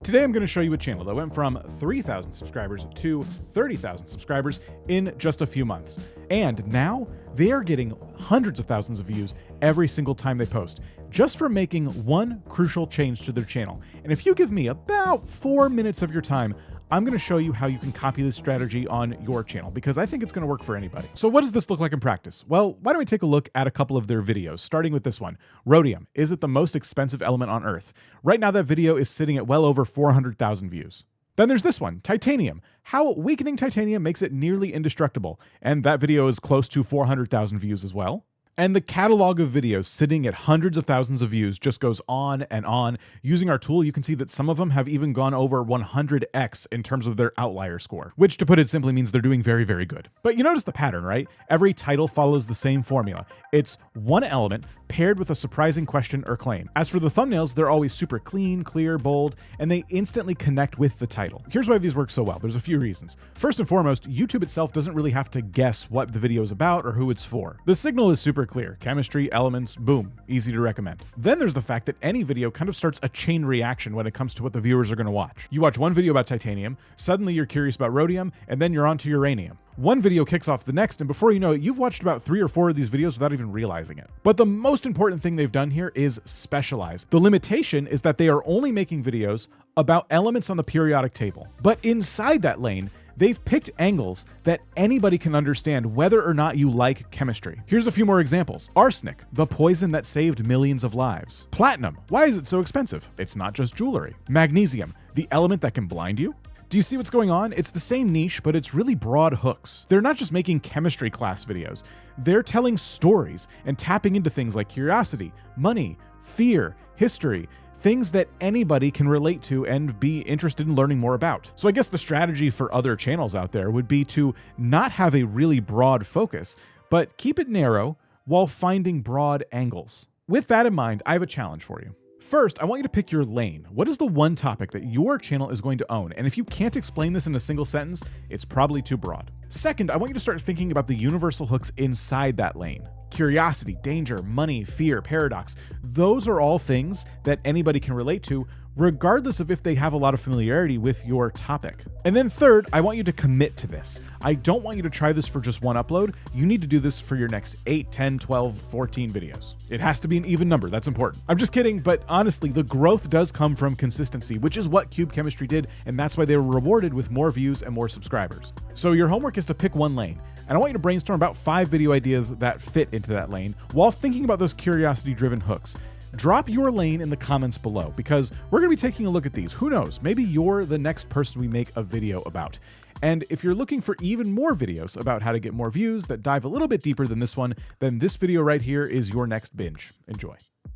Today I'm going to show you a channel that went from 3,000 subscribers to 30,000 subscribers in just a few months. And now they are getting hundreds of thousands of views every single time they post, just for making one crucial change to their channel. And if you give me about 4 minutes of your time, I'm going to show you how you can copy this strategy on your channel, because I think it's going to work for anybody. So what does this look like in practice? Well, why don't we take a look at a couple of their videos, starting with this one. Rhodium, is it the most expensive element on Earth? Right now that video is sitting at well over 400,000 views. Then there's this one, titanium. How weakening titanium makes it nearly indestructible. And that video is close to 400,000 views as well. And the catalog of videos sitting at hundreds of thousands of views just goes on and on. Using our tool, you can see that some of them have even gone over 100x in terms of their outlier score, which, to put it simply, means they're doing very, very good. But you notice the pattern, right? Every title follows the same formula. It's one element paired with a surprising question or claim. As for the thumbnails, they're always super clean, clear, bold, and they instantly connect with the title. Here's why these work so well. There's a few reasons. First and foremost, YouTube itself doesn't really have to guess what the video is about or who it's for. The signal is super clear. Chemistry, elements, boom, easy to recommend. Then there's the fact that any video kind of starts a chain reaction when it comes to what the viewers are going to watch. You watch one video about titanium, suddenly you're curious about rhodium, and then you're on to uranium. One video kicks off the next, and before you know it, you've watched about 3 or 4 of these videos without even realizing it. But the most important thing they've done here is specialize. The limitation is that they are only making videos about elements on the periodic table. But inside that lane, they've picked angles that anybody can understand whether or not you like chemistry. Here's a few more examples. Arsenic, the poison that saved millions of lives. Platinum, why is it so expensive? It's not just jewelry. Magnesium, the element that can blind you. Do you see what's going on? It's the same niche, but it's really broad hooks. They're not just making chemistry class videos. They're telling stories and tapping into things like curiosity, money, fear, history, things that anybody can relate to and be interested in learning more about. So I guess the strategy for other channels out there would be to not have a really broad focus, but keep it narrow while finding broad angles. With that in mind, I have a challenge for you. First, I want you to pick your lane. What is the one topic that your channel is going to own? And if you can't explain this in a single sentence, it's probably too broad. Second, I want you to start thinking about the universal hooks inside that lane. Curiosity, danger, money, fear, paradox. Those are all things that anybody can relate to, regardless of if they have a lot of familiarity with your topic. And then third, I want you to commit to this. I don't want you to try this for just one upload. You need to do this for your next 8, 10, 12, 14 videos. It has to be an even number. That's important. I'm just kidding, but honestly, the growth does come from consistency, which is what Cube Chemistry did, and that's why they were rewarded with more views and more subscribers. So your homework is to pick one lane. And I want you to brainstorm about 5 video ideas that fit into that lane while thinking about those curiosity-driven hooks. Drop your lane in the comments below, because we're going to be taking a look at these. Who knows? Maybe you're the next person we make a video about. And if you're looking for even more videos about how to get more views that dive a little bit deeper than this one, then this video right here is your next binge. Enjoy.